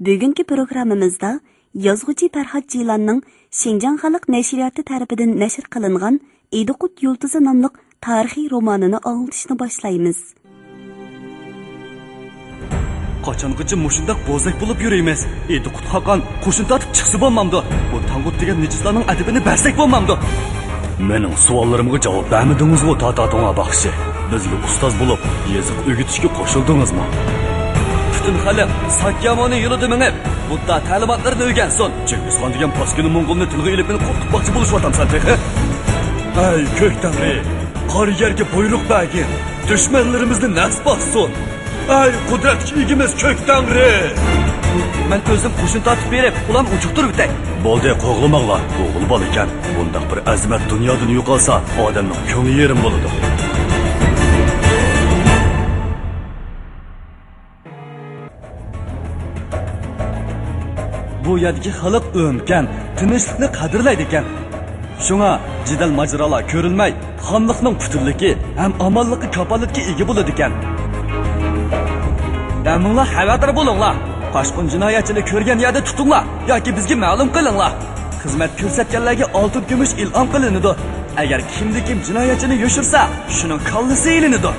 Bugungi programmamizda yozuvchi Farhod Jilanning Xinjiang Xalq nashriyati tarafidan nashr qilingan Ediqut Yulduzi nomli tarixiy romanini anglitishni boshlaymiz. Qachongacha mushundaq bozak bo'lib yuraymiz? Ediqut Xaqon qo'shin tatib chiqsa bo'lmamdi. Bu Tangut degan nejislarning adabini bersak bo'lmamdi. Mening savollarimga javob bermadingizmi, Tatatonga baxshi? Bizga ustoz bo'lib, yeziq o'rgatishga qo'shildingizmi? Butun xalq Sakyamoni yo'lida minib, Budda ta'limotlarini o'rgansin. Chingizxon degan paskini Mong'olni tilga ilib meni qo'rqitmoqchi bo'lishyapsan tehi. Ay ko'k tangri, qor yerga buyruq bergin. Dushmanlarimizni nasib olsin. Ay qudratga egimiz ko'k tangri. Men o'zim qo'shin tatib berib, ulam uchuqtirib bitay. Bo'ldi, qo'g'limaqlar. O'g'il bola ekan. Bundaq bir azimat dunyodan yo'qolsa, odamning ko'ngli yerim bo'ladi. Bu yerdagi xalq o'mkan, tinchlikni qadrlaydi ekan. Shunga jidal majralar ko'rilmay, xonliqning puturligi ham omonlikka kafolatga ega bo'ladi ekan. Daminglar xavotir bo'linglar. Qochqin jinoyatchini ko'rgan yerda tutinglar yoki bizga ma'lum qilinglar. Xizmat ko'rsatganlarga oltin kumush ilhom qilinadi. Agar kimda-kim jinoyatchini yoshirsa, shuning kallasi ilinadi.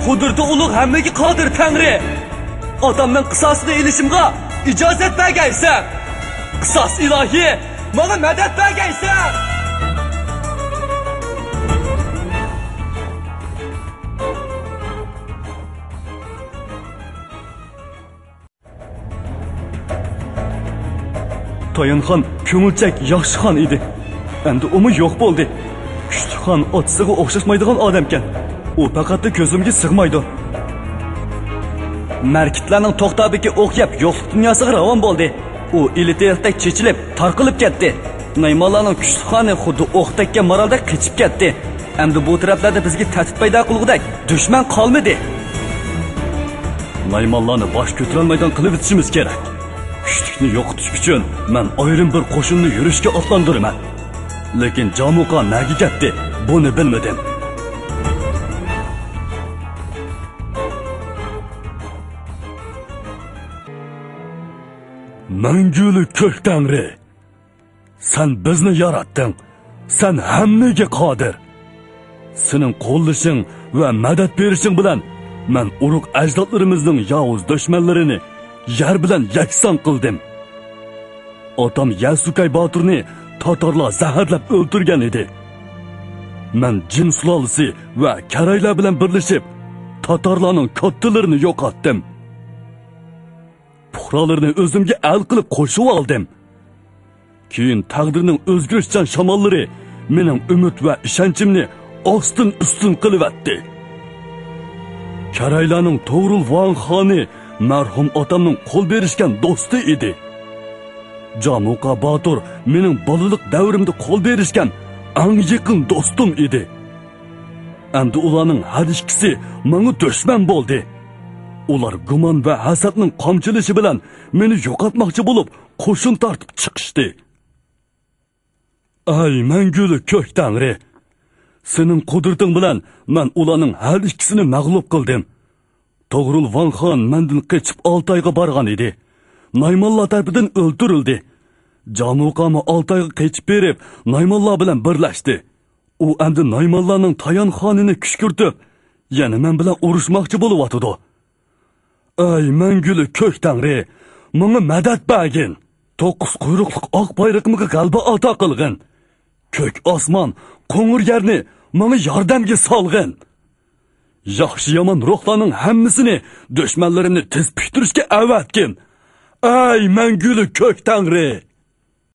Qudratli ulug' hammaga qodir Tangri. Odamning qisosini ilishimga ijozat bergaysan. Qisos ilohiy, menga madad bergaysan. Toyinxon ko'ngilchak yaxshi xon edi. Endi umi yo'q bo'ldi. Kuchliqon otisiga o'xshashmaydigan odam ekan. U faqat ko'zimga sig'maydi. Markitlarning to'xtabiki o'qyab yo'qlik dunyosiga ravon bo'ldi. U eliterdek chechilib, tarqilib ketdi. Naymonlarning kuchliqoni xuddi o'qdakka moralda qechib ketdi. Endi bu taraflarda bizga tahdid paydo qilgudek dushman qolmadi. Naymonlarni bosh ko'tarolmaydan qilib o'tishimiz kerak. Kuchlikni yo'qotish uchun men ayrim bir qo'shinni yurishga otlantiraman. Lekin Jamuqa nega ketdi? Buni bilmadim. Mangulik ko'k tangri. Sen bizni yaratding. Sen hammaga qodir. Sening qo'llashing va madad berishing bilan men urug' ajdodlarimizning yovuz dushmanlarini yer bilan yakson qildim. Otam Yasukay Boturni tatorlar zaharlab o'ldirgan edi. Men jin sulolasi va karaylar bilan birlashib tatorlarning kattalarini yo'qotdim. Puhralarni o'zimga al qilib qo'shib oldim. Keyin taqdirning o'zgarishchan shamollari mening umid va ishonchimni ostin-ustin qilib atdi. Karaylarning To'g'rul Van xoni marhum otamning qo'l berishgan do'sti edi. Jamuqa Botur mening bolalik davrimda qo'l berishgan eng yaqin do'stim edi. Endi ularning har ikkisi menga dushman bo'ldi. Ular gumon va hasadning qomchilishi bilan meni yo'qotmoqchi bo'lib, qo'shin tortib chiqishdi. Ay mangulik ko'k tangri. Sening qudrating bilan men ularning har ikkisini mag'lub qildim. To'g'rul Van xon mendan qochib Oltoyga borgan edi. Naymonlar tarafidan o'ldirildi. Jamuqami Oltoyga qochib berib, Naymonlar bilan birlashdi. U endi Naymonlarning Tayon xonini kushkurtib, yana men bilan urushmoqchi bo'lyotdi. Ay mangulik ko'k tangri, menga madad bergin. 9 quyruqli oq bayroqimga g'alaba ato qilgin. Ko'k osmon, qo'ng'ir yerni menga yordamga solg'in. Yaxshi yomon ruhlarning hammasini dushmanlarimni tiz pishtirishga avatgin. Ay mangulik ko'k tangri.